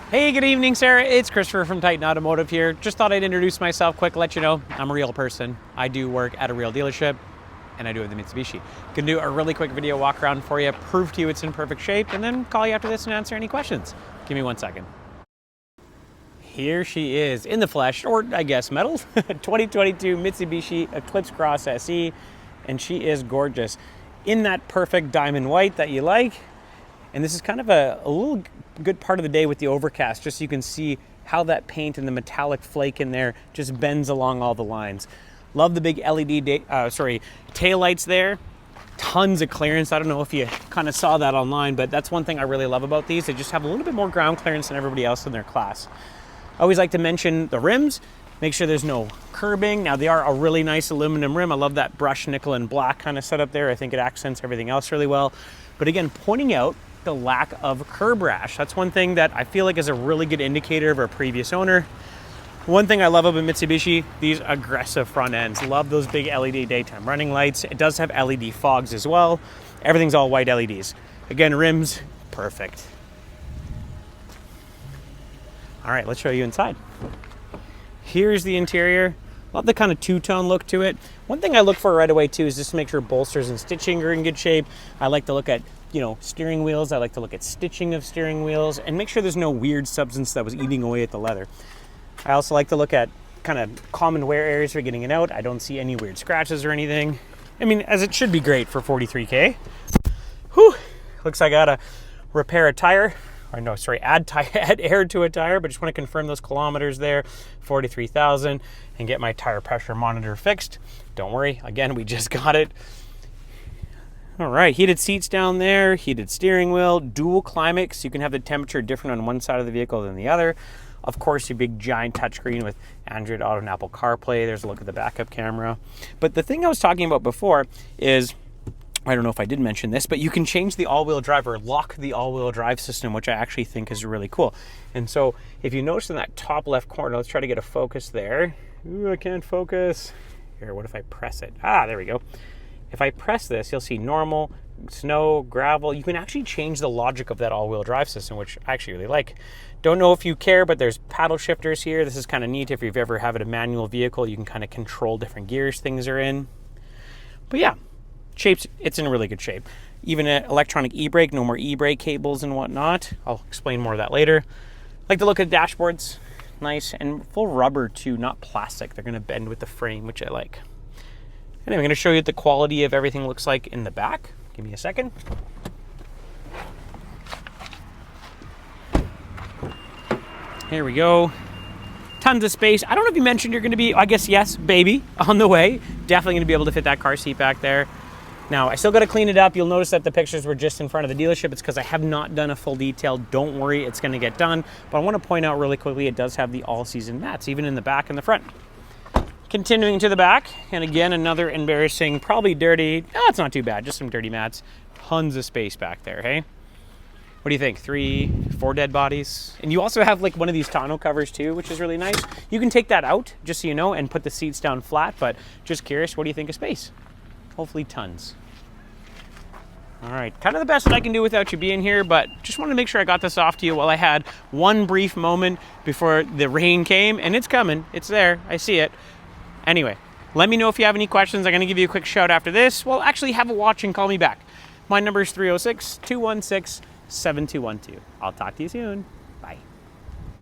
Hey, good evening, Sarah. It's Christopher from Titan Automotive here. Just thought I'd introduce myself quick, let you know I'm a real person. I do work at a real dealership, and I do it with the Mitsubishi. Can do a really quick video walk around for you, prove to you it's in perfect shape, and then call you after this and answer any questions. Give me 1 second. Here she is in the flesh, or I guess metal, 2022 Mitsubishi Eclipse Cross SE, and she is gorgeous in that perfect diamond white that you like. And this is kind of a little good part of the day with the overcast, just so you can see how that paint and the metallic flake in there just bends along all the lines. Love the big LED tail lights there. Tons of clearance. I don't know if you kind of saw that online, but that's one thing I really love about these. They just have a little bit more ground clearance than everybody else in their class. I always like to mention the rims. Make sure there's no curbing. Now they are a really nice aluminum rim. I love that brushed nickel and black kind of setup there. I think it accents everything else really well. But again, pointing out the lack of curb rash. That's one thing that I feel like is a really good indicator of a previous owner. One thing I love about Mitsubishi, these aggressive front ends. Love those big LED daytime running lights. It does have LED fogs as well. Everything's all white LEDs. Again, rims, perfect. All right, let's show you inside. Here's the interior. Love the kind of two-tone look to it. One thing I look for right away too is just to make sure bolsters and stitching are in good shape. I like to look at, steering wheels. I like to look at stitching of steering wheels and make sure there's no weird substance that was eating away at the leather. I also like to look at kind of common wear areas for getting it out. I don't see any weird scratches or anything. I mean, as it should be great for 43K. Whew, looks like I gotta repair a tire. Or no, sorry, add air to a tire, but just want to confirm those kilometers there, 43,000, and get my tire pressure monitor fixed. Don't worry, again, we just got it. All right, heated seats down there, heated steering wheel, dual climate, so you can have the temperature different on one side of the vehicle than the other. Of course, your big giant touchscreen with Android Auto and Apple CarPlay. There's a look at the backup camera. But the thing I was talking about before is, I don't know if I did mention this, but you can change the all-wheel drive or lock the all-wheel drive system, which I actually think is really cool. And so if you notice in that top left corner, let's try to get a focus there. Ooh, I can't focus. Here, what if I press it? Ah, there we go. If I press this, you'll see normal, snow, gravel. You can actually change the logic of that all-wheel drive system, which I actually really like. Don't know if you care, but there's paddle shifters here. This is kind of neat. If you've ever had a manual vehicle, you can kind of control different gears things are in. But yeah, shapes, it's in really good shape. Even an electronic e-brake, no more e-brake cables and whatnot. I'll explain more of that later. Like to look at dashboards, nice and full rubber too, not plastic. They're gonna bend with the frame, which I like. Anyway, I'm gonna show you what the quality of everything looks like in the back. Give me a second. Here we go. Tons of space. I don't know if you mentioned you're gonna be, I guess yes, baby, on the way. Definitely gonna be able to fit that car seat back there. Now, I still got to clean it up. You'll notice that the pictures were just in front of the dealership. It's because I have not done a full detail. Don't worry, it's going to get done. But I want to point out really quickly, it does have the all-season mats, even in the back and the front. Continuing to the back, and again, another embarrassing, probably dirty, it's not too bad, just some dirty mats. Tons of space back there, hey? What do you think? 3, 4 dead bodies? And you also have like one of these tonneau covers too, which is really nice. You can take that out, just so you know, and put the seats down flat, but just curious, what do you think of space? Hopefully tons. All right, kind of the best that I can do without you being here, but just wanted to make sure I got this off to you while I had one brief moment before the rain came, and it's coming, it's there, I see it. Anyway, let me know if you have any questions. I'm gonna give you a quick shout after this. Well, actually have a watch and call me back. My number is 306-216-7212. I'll talk to you soon, bye.